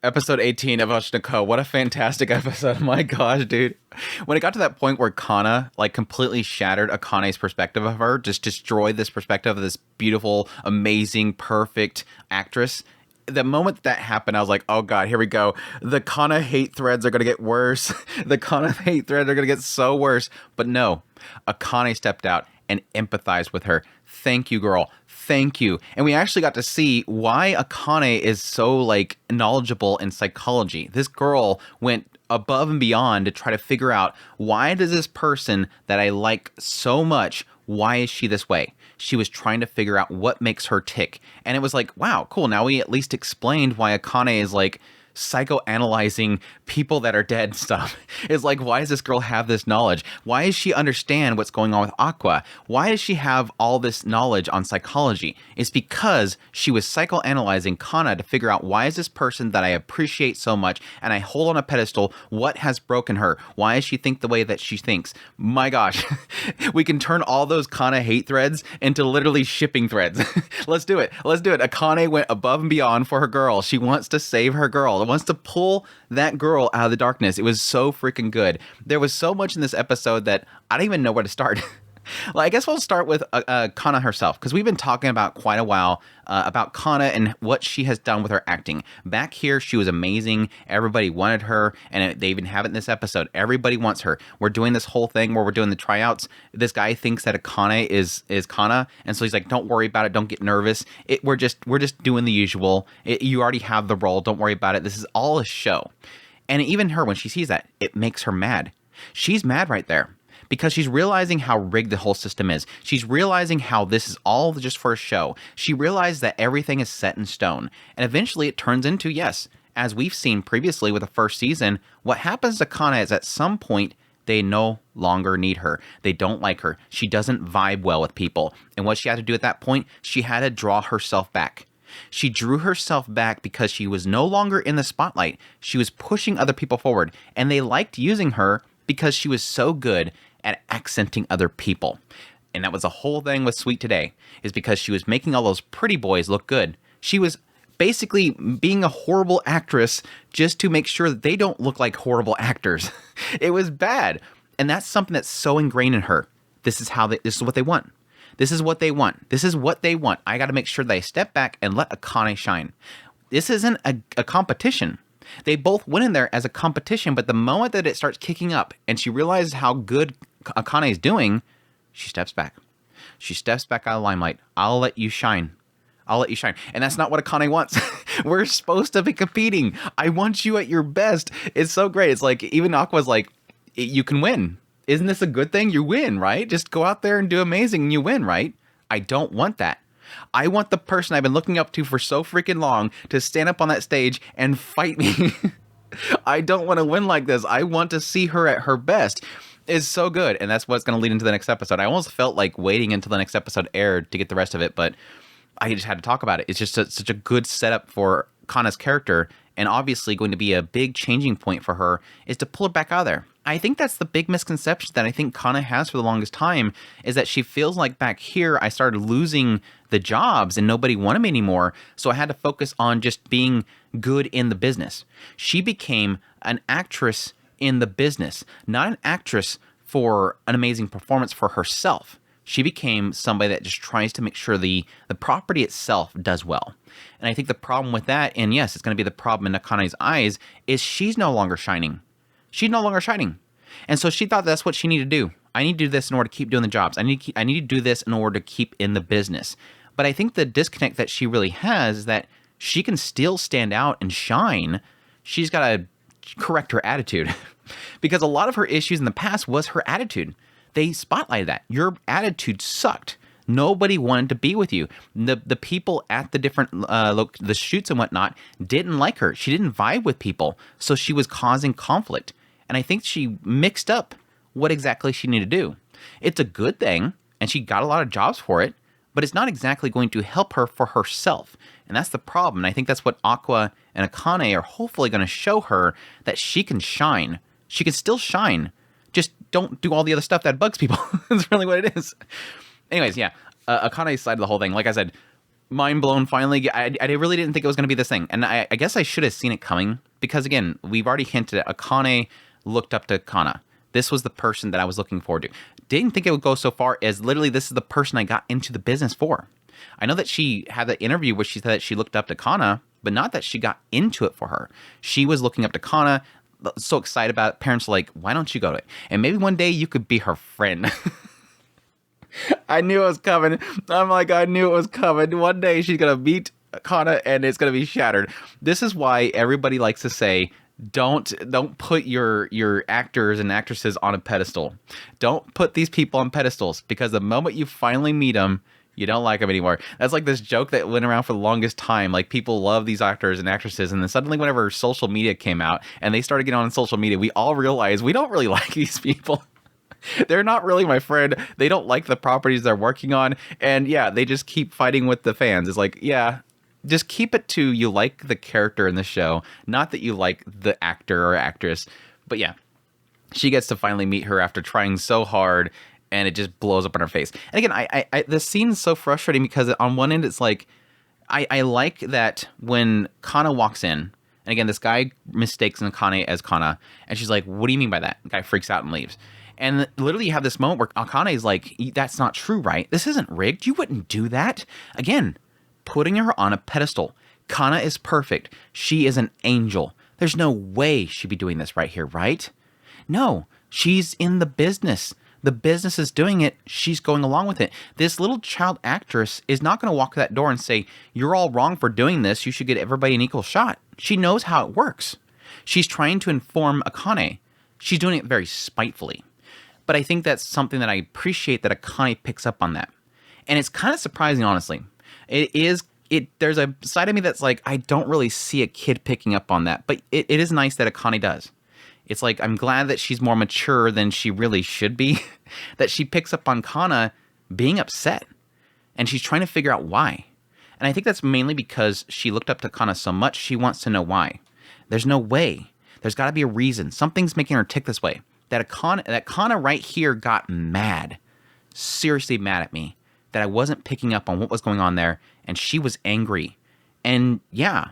Episode 18 of Oshinoko. What a fantastic episode. My gosh, dude. When it got to that point where Kana like completely shattered Akane's perspective of her, just destroyed this perspective of this beautiful, amazing, perfect actress. The moment that happened, I was like, oh god, here we go. The Kana hate threads are going to get worse. The Kana hate threads are going to get so worse. But no, Akane stepped out and empathized with her. Thank you, girl. Thank you. And we actually got to see why Akane is so like knowledgeable in psychology. This girl went above and beyond to try to figure out, why does this person that I like so much, why is she this way? She was trying to figure out what makes her tick. And it was like, wow, cool. Now we at least explained why Akane is like psychoanalyzing people that are dead and stuff. It's like, why does this girl have this knowledge? Why does she understand what's going on with Aqua? Why does she have all this knowledge on psychology? It's because she was psychoanalyzing Kana to figure out, why is this person that I appreciate so much and I hold on a pedestal, what has broken her? Why does she think the way that she thinks? My gosh, we can turn all those Kana hate threads into literally shipping threads. Let's do it. Let's do it. Akane went above and beyond for her girl. She wants to save her girl. Wants to pull that girl out of the darkness. It was so freaking good. There was so much in this episode that I don't even know where to start. Well, I guess we'll start with Kana herself, because we've been talking about quite a while about Kana and what she has done with her acting. Back here, she was amazing. Everybody wanted her, and they even have it in this episode. Everybody wants her. We're doing this whole thing where we're doing the tryouts. This guy thinks that Akane is Kana, and so he's like, "Don't worry about it. Don't get nervous. We're just doing the usual. You already have the role. Don't worry about it. This is all a show." And even her, when she sees that, it makes her mad. She's mad right there, because she's realizing how rigged the whole system is. She's realizing how this is all just for a show. She realized that everything is set in stone. And eventually it turns into, yes, as we've seen previously with the first season, what happens to Kana is at some point, they no longer need her. They don't like her. She doesn't vibe well with people. And what she had to do at that point, she had to draw herself back. She drew herself back because she was no longer in the spotlight. She was pushing other people forward. And they liked using her because she was so good at accenting other people. And that was the whole thing with Sweet Today, is because she was making all those pretty boys look good. She was basically being a horrible actress just to make sure that they don't look like horrible actors. It was bad. And that's something that's so ingrained in her. This is what they want. This is what they want. This is what they want. I got to make sure that I step back and let Akane shine. This isn't a competition. They both went in there as a competition, but the moment that it starts kicking up and she realizes how good Akane is doing, she steps back. She steps back out of the limelight. I'll let you shine. I'll let you shine. And that's not what Akane wants. We're supposed to be competing. I want you at your best. It's so great. It's like, even Aqua's like, you can win. Isn't this a good thing? You win, right? Just go out there and do amazing and you win, right? I don't want that. I want the person I've been looking up to for so freaking long to stand up on that stage and fight me. I don't want to win like this. I want to see her at her best. It's so good. And that's what's going to lead into the next episode. I almost felt like waiting until the next episode aired to get the rest of it, but I just had to talk about it. It's just such a good setup for Kana's character, and obviously going to be a big changing point for her is to pull her back out of there. I think that's the big misconception that I think Kana has for the longest time, is that she feels like back here I started losing the jobs and nobody wanted me anymore, so I had to focus on just being good in the business. She became an actress in the business, not an actress for an amazing performance for herself. She became somebody that just tries to make sure the property itself does well. And I think the problem with that, and yes, it's going to be the problem in Akane's eyes, is she's no longer shining. She's no longer shining. And so she thought that's what she needed to do. I need to do this in order to keep doing the jobs. I need to do this in order to keep in the business. But I think the disconnect that she really has is that she can still stand out and shine. She's got to correct her attitude. Because a lot of her issues in the past was her attitude. They spotlighted that. Your attitude sucked. Nobody wanted to be with you. The people at the different the shoots and whatnot didn't like her. She didn't vibe with people, so she was causing conflict. And I think she mixed up what exactly she needed to do. It's a good thing, and she got a lot of jobs for it, but it's not exactly going to help her for herself. And that's the problem. And I think that's what Aqua and Akane are hopefully going to show her, that she can shine. She can still shine. Just don't do all the other stuff that bugs people. That's really what it is. Anyways, yeah, Akane's side of the whole thing, like I said, Mind blown. Finally, I really didn't think it was going to be this thing, and I guess I should have seen it coming because again, we've already hinted at Akane looked up to Kana. This was the person that I was looking forward to. Didn't think it would go so far as literally this is the person I got into the business for. I know that she had that interview where she said that she looked up to Kana, but not that she got into it for her. She was looking up to Kana, so excited about it. Parents were like, why don't you go to it? And maybe one day you could be her friend. I knew it was coming. I'm like, I knew it was coming. One day she's going to meet Kana and it's going to be shattered. This is why everybody likes to say, don't put your actors and actresses on a pedestal. Don't put these people on pedestals because the moment you finally meet them, you don't like them anymore. That's like this joke that went around for the longest time. Like people love these actors and actresses, and then suddenly whenever social media came out and they started getting on social media, we all realized we don't really like these people. They're not really my friend. They don't like the properties they're working on. And yeah, they just keep fighting with the fans. It's like, yeah, just keep it to you like the character in the show, not that you like the actor or actress. But yeah, she gets to finally meet her after trying so hard, and it just blows up in her face. And again, I the scene's so frustrating because on one end, it's like, I like that when Kana walks in, and again, this guy mistakes Akane as Kana, and she's like, what do you mean by that? The guy freaks out and leaves. And literally you have this moment where Akane is like, that's not true, right? This isn't rigged. You wouldn't do that. Again, putting her on a pedestal. Kana is perfect. She is an angel. There's no way she'd be doing this right here, right? No, she's in the business. The business is doing it. She's going along with it. This little child actress is not going to walk that door and say, you're all wrong for doing this. You should get everybody an equal shot. She knows how it works. She's trying to inform Akane. She's doing it very spitefully. But I think that's something that I appreciate that Akane picks up on that. And it's kind of surprising, honestly. There's a side of me that's like, I don't really see a kid picking up on that. But it is nice that Akane does. It's like, I'm glad that she's more mature than she really should be. That she picks up on Kana being upset. And she's trying to figure out why. And I think that's mainly because she looked up to Kana so much, she wants to know why. There's no way. There's got to be a reason. Something's making her tick this way. That Kana right here got mad. Seriously mad at me. That I wasn't picking up on what was going on there. And she was angry. And yeah,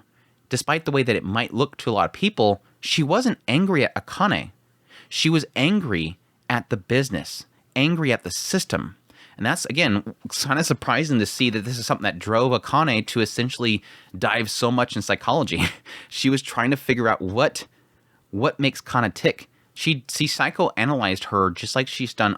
despite the way that it might look to a lot of people, she wasn't angry at Akane. She was angry at the business. Angry at the system. And that's, again, kind of surprising to see that this is something that drove Akane to essentially dive so much in psychology. She was trying to figure out what makes Kana tick. She psychoanalyzed her just like she's done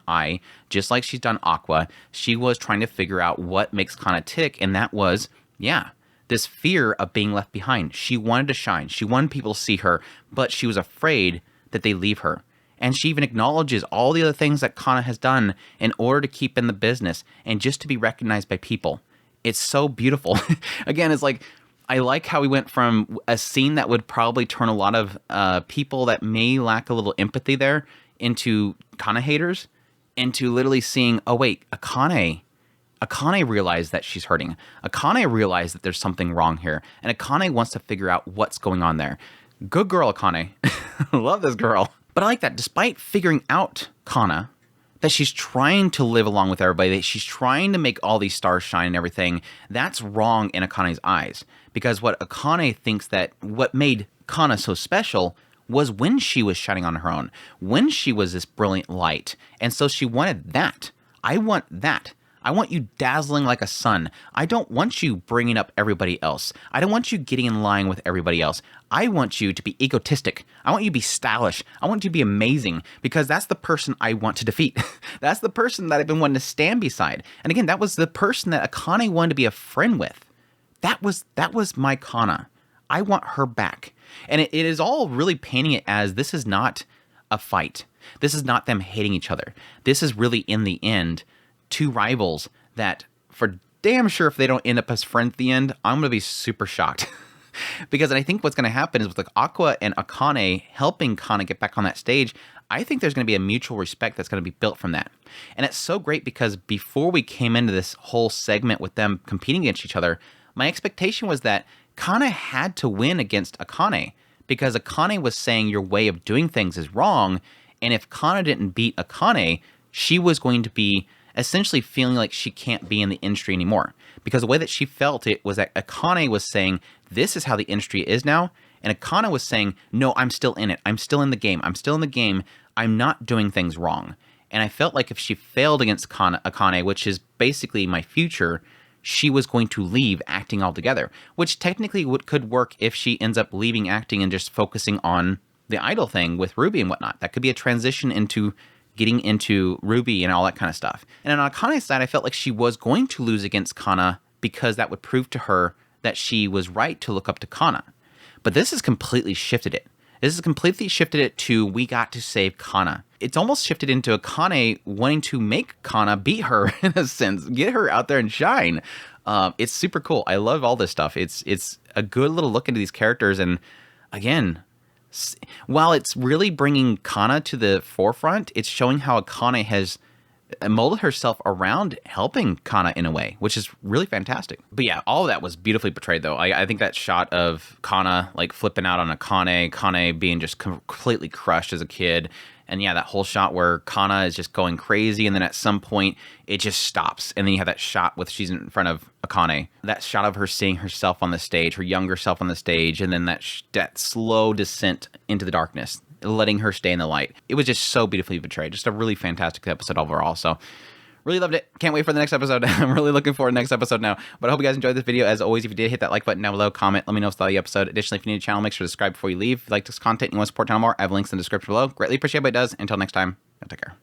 just like she's done Aqua. She was trying to figure out what makes Kana tick, and that was, yeah, this fear of being left behind. She wanted to shine. She wanted people to see her, but she was afraid that they leave her. And she even acknowledges all the other things that Kana has done in order to keep in the business and just to be recognized by people. It's so beautiful. Again, it's like, I like how we went from a scene that would probably turn a lot of people that may lack a little empathy there into Kana haters, into literally seeing, oh wait, Akane realized that she's hurting. Akane realized that there's something wrong here. And Akane wants to figure out what's going on there. Good girl, Akane. Love this girl. But I like that despite figuring out Kana, that she's trying to live along with everybody, that she's trying to make all these stars shine and everything, that's wrong in Akane's eyes. Because what Akane thinks that what made Kana so special was when she was shining on her own, when she was this brilliant light. And so she wanted that. I want that. I want you dazzling like a sun. I don't want you bringing up everybody else. I don't want you getting in line with everybody else. I want you to be egotistic. I want you to be stylish. I want you to be amazing because that's the person I want to defeat. That's the person that I've been wanting to stand beside. And again, that was the person that Akane wanted to be a friend with. That was my Kana. I want her back. And it is all really painting it as this is not a fight. This is not them hating each other. This is really, in the end, two rivals that, for damn sure, if they don't end up as friends at the end, I'm going to be super shocked. Because I think what's going to happen is with like Aqua and Akane helping Kana get back on that stage, I think there's going to be a mutual respect that's going to be built from that. And it's so great because before we came into this whole segment with them competing against each other, my expectation was that Kana had to win against Akane because Akane was saying your way of doing things is wrong. And if Kana didn't beat Akane, she was going to be essentially feeling like she can't be in the industry anymore. Because the way that she felt it was that Akane was saying, this is how the industry is now. And Akane was saying, no, I'm still in it. I'm still in the game. I'm still in the game. I'm not doing things wrong. And I felt like if she failed against Akane, which is basically my future, she was going to leave acting altogether, which technically could work if she ends up leaving acting and just focusing on the idol thing with Ruby and whatnot. That could be a transition into getting into Ruby and all that kind of stuff. And on Akane's side, I felt like she was going to lose against Kana because that would prove to her that she was right to look up to Kana. But this has completely shifted it. This has completely shifted it to, we got to save Kana. It's almost shifted into Akane wanting to make Kana beat her in a sense, get her out there and shine. It's super cool. I love all this stuff. It's a good little look into these characters. And again, while it's really bringing Kana to the forefront, it's showing how Akane has molded herself around helping Kana in a way, which is really fantastic. But yeah, all of that was beautifully portrayed, though. I think that shot of Kana like flipping out on Akane being just completely crushed as a kid, and yeah, that whole shot where Kana is just going crazy, and then at some point it just stops, and then you have that shot with she's in front of Akane, that shot of her seeing herself on the stage, her younger self on the stage, and then that slow descent into the darkness, letting her stay in the light. It was just so beautifully portrayed. Just a really fantastic episode overall. So really loved it. Can't wait for the next episode. I'm really looking forward to the next episode now. But I hope you guys enjoyed this video. As always, if you did, hit that like button down below, comment, let me know what's the episode. Additionally, if you're new to the channel, make sure to subscribe before you leave. If you like this content and you want to support the channel more, I have links in the description below. Greatly appreciate what it does. Until next time, take care.